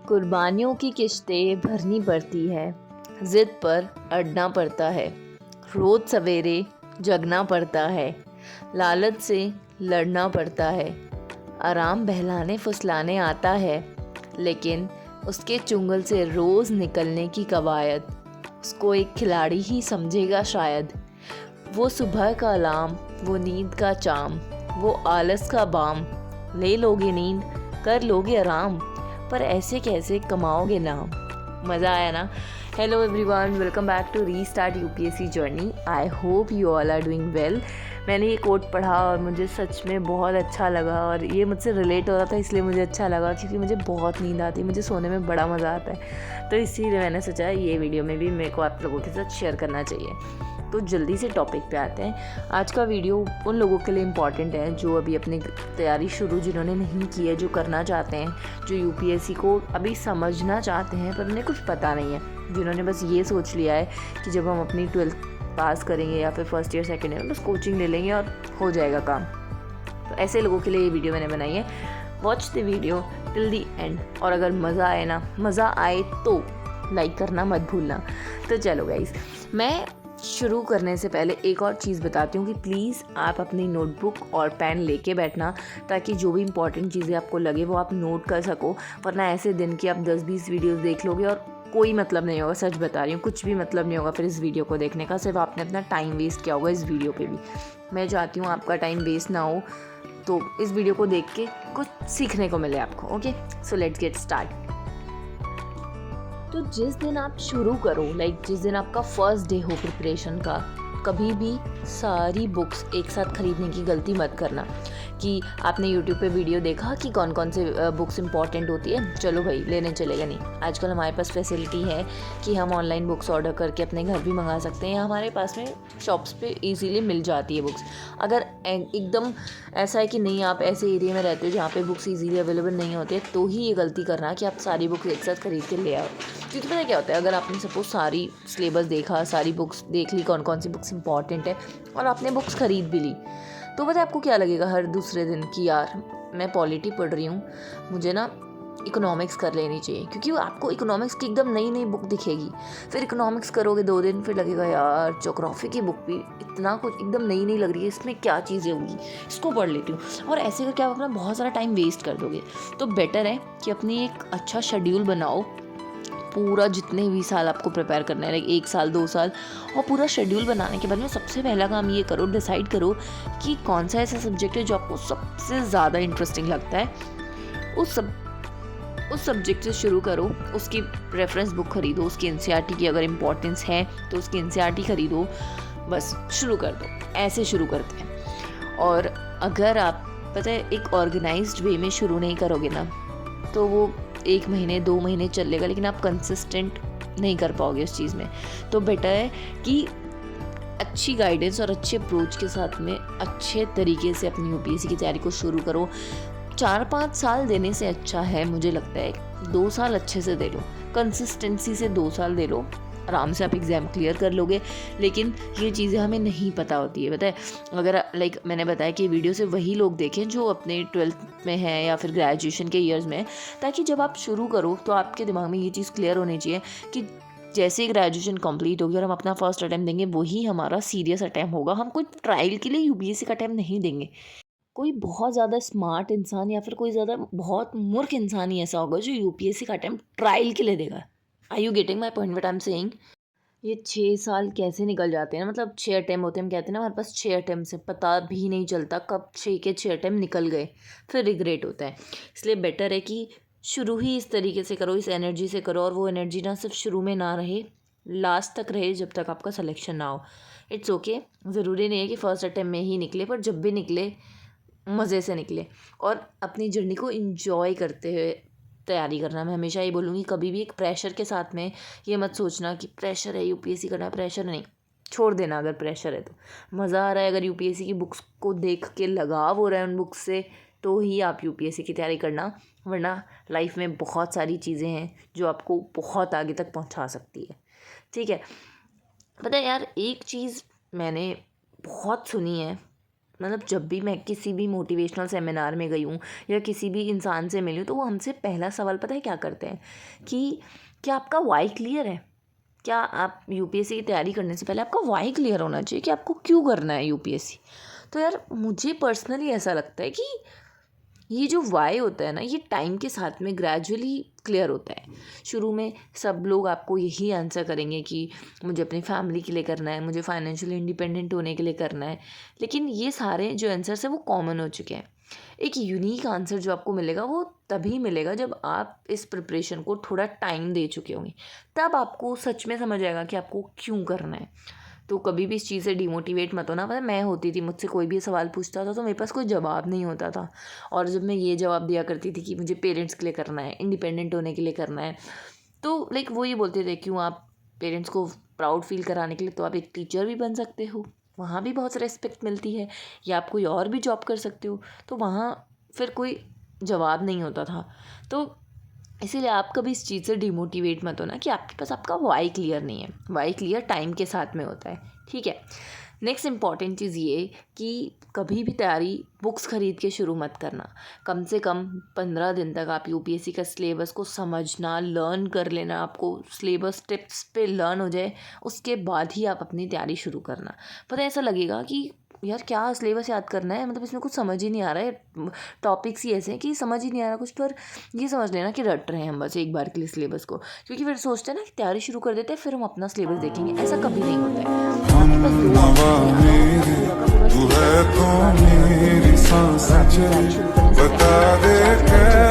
कुर्बानियों की किश्तें भरनी पड़ती है, ज़िद पर अड़ना पड़ता है, रोज़ सवेरे जगना पड़ता है, लालच से लड़ना पड़ता है। आराम बहलाने फुसलाने आता है, लेकिन उसके चुंगल से रोज़ निकलने की कवायद उसको एक खिलाड़ी ही समझेगा शायद। वो सुबह का अलार्म, वो नींद का चाम, वो आलस का बाम। ले लोगे नींद, कर लोगे आराम, पर ऐसे कैसे कमाओगे नाम। मज़ा आया ना। Hello everyone, welcome back to restart UPSC journey. I hope you all are doing well. मैंने ये कोट पढ़ा और मुझे सच में बहुत अच्छा लगा और ये मुझसे रिलेट हो रहा था, इसलिए मुझे अच्छा लगा क्योंकि मुझे बहुत नींद आती है, मुझे सोने में बड़ा मज़ा आता है। तो इसीलिए मैंने सोचा ये वीडियो में भी मेरे को आप लोगों के साथ शेयर करना चाहिए। तो जल्दी से टॉपिक पे आते हैं। आज का वीडियो उन लोगों के लिए इम्पॉर्टेंट है जो अभी अपनी तैयारी शुरू जिन्होंने नहीं की है, जो करना चाहते हैं, जो यूपीएससी को अभी समझना चाहते हैं पर उन्हें कुछ पता नहीं है, जिन्होंने बस ये सोच लिया है कि जब हम अपनी 12th पास करेंगे या फिर फर्स्ट ईयर सेकेंड ईयर बस कोचिंग ले लेंगे और हो जाएगा काम। तो ऐसे लोगों के लिए ये वीडियो मैंने बनाई है। Watch the video till the and, और अगर मज़ा आए तो लाइक करना मत भूलना। तो चलो गाइस, मैं शुरू करने से पहले एक और चीज़ बताती हूँ कि प्लीज़ आप अपनी नोटबुक और पेन लेके बैठना, ताकि जो भी इंपॉर्टेंट चीज़ें आपको लगे वो आप नोट कर सको। वरना ऐसे दिन की आप 10-20 वीडियोस देख लोगे और कोई मतलब नहीं होगा। सच बता रही हूँ, कुछ भी मतलब नहीं होगा फिर इस वीडियो को देखने का, सिर्फ आपने अपना टाइम वेस्ट किया होगा इस वीडियो पे भी। मैं चाहती हूँ आपका टाइम वेस्ट ना हो, तो इस वीडियो को देख के कुछ सीखने को मिले आपको। Okay, so let's get start. तो जिस दिन आप शुरू करो, जिस दिन आपका फर्स्ट डे हो प्रिपरेशन का, कभी भी सारी बुक्स एक साथ खरीदने की गलती मत करना कि आपने यूट्यूब पे वीडियो देखा कि कौन कौन से बुक्स इंपॉर्टेंट होती है, चलो भाई लेने चलेगा। नहीं, आजकल हमारे पास फैसिलिटी है कि हम ऑनलाइन बुक्स ऑर्डर करके अपने घर भी मंगा सकते हैं, या हमारे पास में शॉप्स पे इजीली मिल जाती है बुक्स। अगर एकदम ऐसा है कि नहीं, आप ऐसे एरिया में रहते हो जहाँ पे बुक्स इजीली अवेलेबल नहीं होते, तो ही ये गलती करना कि आप सारी बुक्स एक साथ खरीद के ले आओ। क्योंकि पता क्या होता है, अगर आपने सपोज सारी सिलेबस देखा, सारी बुक्स देख ली कौन कौन सी बुक्स इंपॉर्टेंट है, और आपने बुक्स खरीद भी ली, तो पता है आपको क्या लगेगा हर दूसरे दिन कि यार मैं पॉलिटी पढ़ रही हूँ, मुझे ना इकोनॉमिक्स कर लेनी चाहिए। क्योंकि वो आपको इकोनॉमिक्स की एकदम नई नई बुक दिखेगी, फिर इकोनॉमिक्स करोगे 2 दिन, फिर लगेगा यार ज्योग्राफी की बुक भी इतना कुछ एकदम नई नई लग रही है, इसमें क्या चीज़ें होंगी, इसको पढ़ लेती हूँ। और ऐसे करके आप अपना बहुत सारा टाइम वेस्ट कर दोगे। तो बेटर है कि अपनी एक अच्छा शेड्यूल बनाओ, पूरा जितने भी साल आपको प्रिपेयर करना है, लाइक 1 साल 2 साल, और पूरा शेड्यूल बनाने के बाद में सबसे पहला काम ये करो, डिसाइड करो कि कौन सा ऐसा सब्जेक्ट है जो आपको सबसे ज़्यादा इंटरेस्टिंग लगता है। उस सब्जेक्ट से शुरू करो, उसकी रेफरेंस बुक खरीदो, उसकी एनसीईआरटी की अगर इम्पोर्टेंस है तो उसकी एनसीईआरटी खरीदो, बस शुरू कर दो। ऐसे शुरू करते हैं। और अगर आप पता है एक ऑर्गेनाइज्ड वे में शुरू नहीं करोगे ना, तो वो 1 महीने 2 महीने चलेगा, लेकिन आप कंसिस्टेंट नहीं कर पाओगे उस चीज़ में। तो बेटर है कि अच्छी गाइडेंस और अच्छे अप्रोच के साथ में अच्छे तरीके से अपनी यूपीएससी की तैयारी को शुरू करो। 4-5 साल देने से अच्छा है, मुझे लगता है 2 साल अच्छे से दे लो, कंसिस्टेंसी से 2 साल दे लो, आराम से आप एग्ज़ाम क्लियर कर लोगे। लेकिन ये चीज़ें हमें नहीं पता होती है, पता है। अगर मैंने बताया कि वीडियो से वही लोग देखें जो अपने 12th में हैं या फिर ग्रेजुएशन के ईयर्स में, ताकि जब आप शुरू करो तो आपके दिमाग में ये चीज़ क्लियर होनी चाहिए कि जैसे ही ग्रेजुएशन कंप्लीट होगी और हम अपना फर्स्ट अटैम्प्ट देंगे, वही हमारा सीरियस अटैम्प्ट होगा। हम कोई ट्रायल के लिए यूपीएससी का अटैम्प्ट नहीं देंगे। कोई बहुत ज़्यादा स्मार्ट इंसान या फिर कोई ज़्यादा बहुत मूर्ख इंसान ही ऐसा होगा जो यूपीएससी का अटेम्प्ट ट्रायल के लिए देगा। Are you getting my point what I am saying? ये 6 साल कैसे निकल जाते हैं ना, मतलब 6 अटेम्प्ट होते हैं, हम कहते हैं ना हमारे पास 6 अटेम्प्ट से, पता भी नहीं चलता कब 6 के 6 अटेम्प्ट निकल गए, फिर रिग्रेट होता है। इसलिए बेटर है कि शुरू ही इस तरीके से करो, इस एनर्जी से करो, और वो एनर्जी ना सिर्फ शुरू में ना रहे, लास्ट तक रहे, जब तक आपका सिलेक्शन ना हो। इट्स ओके, ज़रूरी नहीं है कि फर्स्ट अटेम्प्ट में ही निकले, पर जब भी निकले मज़े से निकले और अपनी जर्नी को एंजॉय करते हुए तैयारी करना। मैं हमेशा ये बोलूँगी, कभी भी एक प्रेशर के साथ में ये मत सोचना कि प्रेशर है यूपीएससी करना, प्रेशर नहीं, छोड़ देना। अगर प्रेशर है तो मज़ा आ रहा है, अगर यूपीएससी की बुक्स को देख के लगाव हो रहा है उन बुक्स से, तो ही आप यूपीएससी की तैयारी करना। वरना लाइफ में बहुत सारी चीज़ें हैं जो आपको बहुत आगे तक पहुँचा सकती है। ठीक है, पता है यार, एक चीज़ मैंने बहुत सुनी है मतलब जब भी मैं किसी भी मोटिवेशनल सेमिनार में गई हूँ या किसी भी इंसान से मिली हूँ, तो वो हमसे पहला सवाल पता है क्या करते हैं कि क्या आपका वाई क्लियर है। क्या आप यूपीएससी की तैयारी करने से पहले आपका वाई क्लियर होना चाहिए कि आपको क्यों करना है यूपीएससी। तो यार मुझे पर्सनली ऐसा लगता है कि ये जो वाई होता है ना, ये टाइम के साथ में ग्रेजुअली क्लियर होता है। शुरू में सब लोग आपको यही आंसर करेंगे कि मुझे अपनी फैमिली के लिए करना है, मुझे फाइनेंशियली इंडिपेंडेंट होने के लिए करना है। लेकिन ये सारे जो आंसर्स हैं वो कॉमन हो चुके हैं। एक यूनिक आंसर जो आपको मिलेगा वो तभी मिलेगा जब आप इस प्रिपरेशन को थोड़ा टाइम दे चुके होंगे। तब आपको सच में समझ आएगा कि आपको क्यों करना है। तो कभी भी इस चीज़ से डिमोटिवेट मत होना। पता है मैं होती थी, मुझसे कोई भी सवाल पूछता था तो मेरे पास कोई जवाब नहीं होता था। और जब मैं ये जवाब दिया करती थी कि मुझे पेरेंट्स के लिए करना है, इंडिपेंडेंट होने के लिए करना है, तो लाइक वो ये बोलते थे क्यों आप पेरेंट्स को प्राउड फील कराने के लिए तो आप एक टीचर भी बन सकते हो, वहाँ भी बहुत रेस्पेक्ट मिलती है, या आप कोई और भी जॉब कर सकते हो। तो वहाँ फिर कोई जवाब नहीं होता था। तो इसीलिए आप कभी इस चीज़ से डिमोटिवेट मत होना कि आपके पास आपका वाई क्लियर नहीं है। वाई क्लियर टाइम के साथ में होता है, ठीक है। नेक्स्ट इम्पॉर्टेंट चीज़ ये कि कभी भी तैयारी बुक्स खरीद के शुरू मत करना। कम से कम 15 दिन तक आप यूपीएससी का सिलेबस को समझना, लर्न कर लेना, आपको सिलेबस टिप्स पे लर्न हो जाए, उसके बाद ही आप अपनी तैयारी शुरू करना। पता है ऐसा लगेगा कि यार क्या सिलेबस याद करना है, मतलब इसमें कुछ समझ ही नहीं आ रहा है, टॉपिक्स ही ऐसे हैं कि समझ ही नहीं आ रहा कुछ। पर ये समझ लेना कि रट रहे हैं हम बस एक बार के लिए सिलेबस को, क्योंकि फिर सोचते हैं ना कि तैयारी शुरू कर देते हैं फिर हम अपना सिलेबस देखेंगे। ऐसा कभी नहीं होता है। आपके पास दो ऑप्शन है, या तो आप अपना पूरा का पूरा सिलेबस तैयारी शुरू करने से पहले, या फिर आप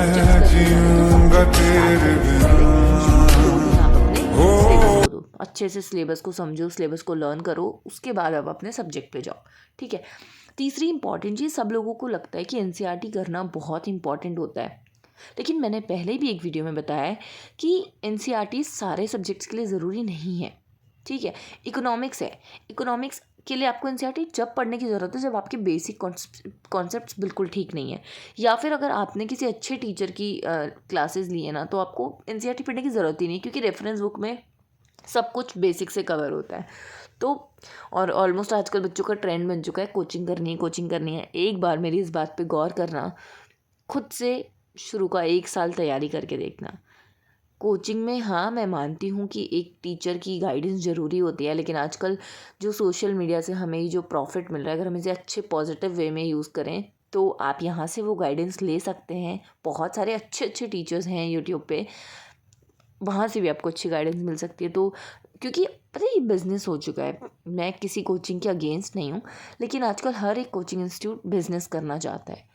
जैसे सब्जेक्ट्स अच्छे से सिलेबस को समझो, सिलेबस को लर्न करो, उसके बाद आप अपने सब्जेक्ट पे जाओ, ठीक है। तीसरी इंपॉर्टेंट चीज़, सब लोगों को लगता है कि एनसीईआरटी करना बहुत इंपॉर्टेंट होता है, लेकिन मैंने पहले भी एक वीडियो में बताया है कि एनसीईआरटी सारे सब्जेक्ट्स के लिए ज़रूरी नहीं है, ठीक है। इकोनॉमिक्स है, इकोनॉमिक्स के लिए आपको एनसीईआरटी जब पढ़ने की ज़रूरत है जब आपके बेसिक कॉन्सेप्ट्स बिल्कुल ठीक नहीं है, या फिर अगर आपने किसी अच्छे टीचर की क्लासेस ली है ना, तो आपको एनसीईआरटी पढ़ने की ज़रूरत ही नहीं, क्योंकि रेफरेंस बुक में सब कुछ बेसिक से कवर होता है। तो और ऑलमोस्ट आजकल बच्चों का ट्रेंड बन चुका है कोचिंग करनी है, कोचिंग करनी है। एक बार मेरी इस बात पे गौर करना, खुद से शुरू का 1 साल तैयारी करके देखना। कोचिंग में हाँ मैं मानती हूँ कि एक टीचर की गाइडेंस ज़रूरी होती है, लेकिन आजकल जो सोशल मीडिया से हमें जो प्रॉफिट मिल रहा है, अगर हम इसे अच्छे पॉजिटिव वे में यूज़ करें तो आप यहाँ से वो गाइडेंस ले सकते हैं। बहुत सारे अच्छे अच्छे टीचर्स हैं यूट्यूब पे, वहाँ से भी आपको अच्छी गाइडेंस मिल सकती है। तो क्योंकि पता है ये बिज़नेस हो चुका है, मैं किसी कोचिंग के अगेंस्ट नहीं हूँ, लेकिन आजकल हर एक कोचिंग इंस्टीट्यूट बिज़नेस करना चाहता है,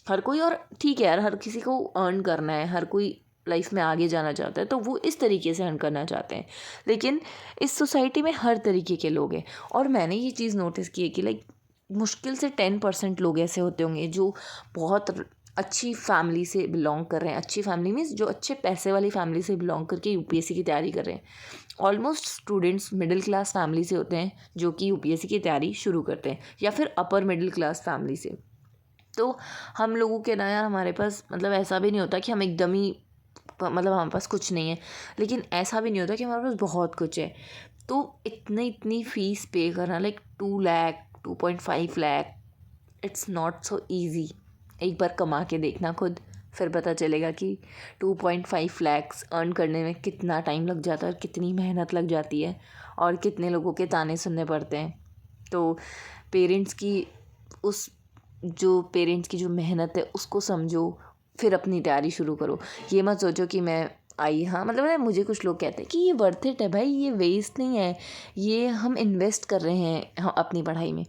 हर कोई। और ठीक है यार, हर किसी को अर्न करना है, हर कोई लाइफ में आगे जाना चाहता है, तो वो इस तरीके से अर्न करना चाहते हैं। लेकिन इस सोसाइटी में हर तरीके के लोग हैं, और मैंने ये चीज़ नोटिस की है कि लाइक मुश्किल से 10% लोग ऐसे होते होंगे जो बहुत अच्छी फैमिली से बिलोंग कर रहे हैं। अच्छी फैमिली मीन्स जो अच्छे पैसे वाली फैमिली से बिलोंग करके यूपीएससी की तैयारी कर रहे हैं। Almost students middle class family से होते हैं जो कि यूपीएससी की तैयारी शुरू करते हैं, या फिर अपर मिडिल क्लास फैमिली से। तो हम लोगों के ना यार, हमारे पास मतलब ऐसा भी नहीं होता कि हम एकदम ही मतलब हमारे पास कुछ नहीं है, लेकिन ऐसा भी नहीं होता कि हमारे पास बहुत कुछ है। तो इतनी फ़ीस पे करना, like 2 lakh 2.5 lakh, it's not so easy. एक बार कमा के देखना खुद, फिर पता चलेगा कि 2.5 लैक्स अर्न करने में कितना टाइम लग जाता है और कितनी मेहनत लग जाती है, और कितने लोगों के ताने सुनने पड़ते हैं। तो पेरेंट्स की जो मेहनत है उसको समझो, फिर अपनी तैयारी शुरू करो। ये मत सोचो कि मैं आई, हाँ मतलब ना, मुझे कुछ लोग कहते हैं कि ये वर्थ इट है भाई, ये वेस्ट नहीं है, ये हम इन्वेस्ट कर रहे हैं अपनी पढ़ाई में।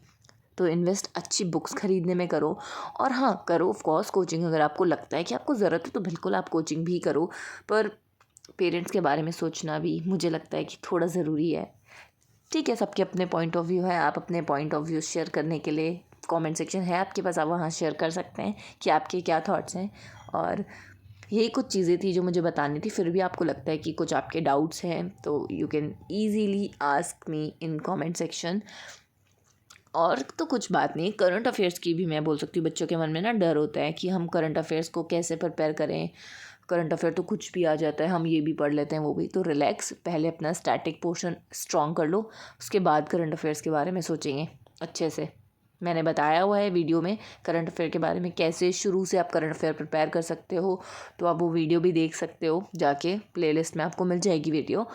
तो इन्वेस्ट अच्छी बुक्स खरीदने में करो, और हाँ करो ऑफ कोर्स कोचिंग, अगर आपको लगता है कि आपको ज़रूरत है तो बिल्कुल आप कोचिंग भी करो। पर पेरेंट्स के बारे में सोचना भी मुझे लगता है कि थोड़ा ज़रूरी है। ठीक है, सबके अपने पॉइंट ऑफ व्यू है। आप अपने पॉइंट ऑफ व्यू शेयर करने के लिए कमेंट सेक्शन है आपके पास, आप वहाँ शेयर कर सकते हैं कि आपके क्या थॉट्स हैं। और यही कुछ चीज़ें थी जो मुझे बतानी थी। फिर भी आपको लगता है कि कुछ आपके डाउट्स हैं तो you can easily ask me in comment section. और तो कुछ बात नहीं, करंट अफेयर्स की भी मैं बोल सकती हूँ। बच्चों के मन में ना डर होता है कि हम करंट अफेयर्स को कैसे प्रिपेयर करें, करंट अफेयर तो कुछ भी आ जाता है, हम ये भी पढ़ लेते हैं वो भी। तो रिलैक्स, पहले अपना स्टैटिक पोर्शन स्ट्रॉन्ग कर लो, उसके बाद करंट अफेयर्स के बारे में सोचेंगे अच्छे से। मैंने बताया हुआ है वीडियो में करंट अफेयर के बारे में, कैसे शुरू से आप करंट अफेयर प्रिपेयर कर सकते हो। तो आप वो वीडियो भी देख सकते हो जाके, प्लेलिस्ट में आपको मिल जाएगी वीडियो।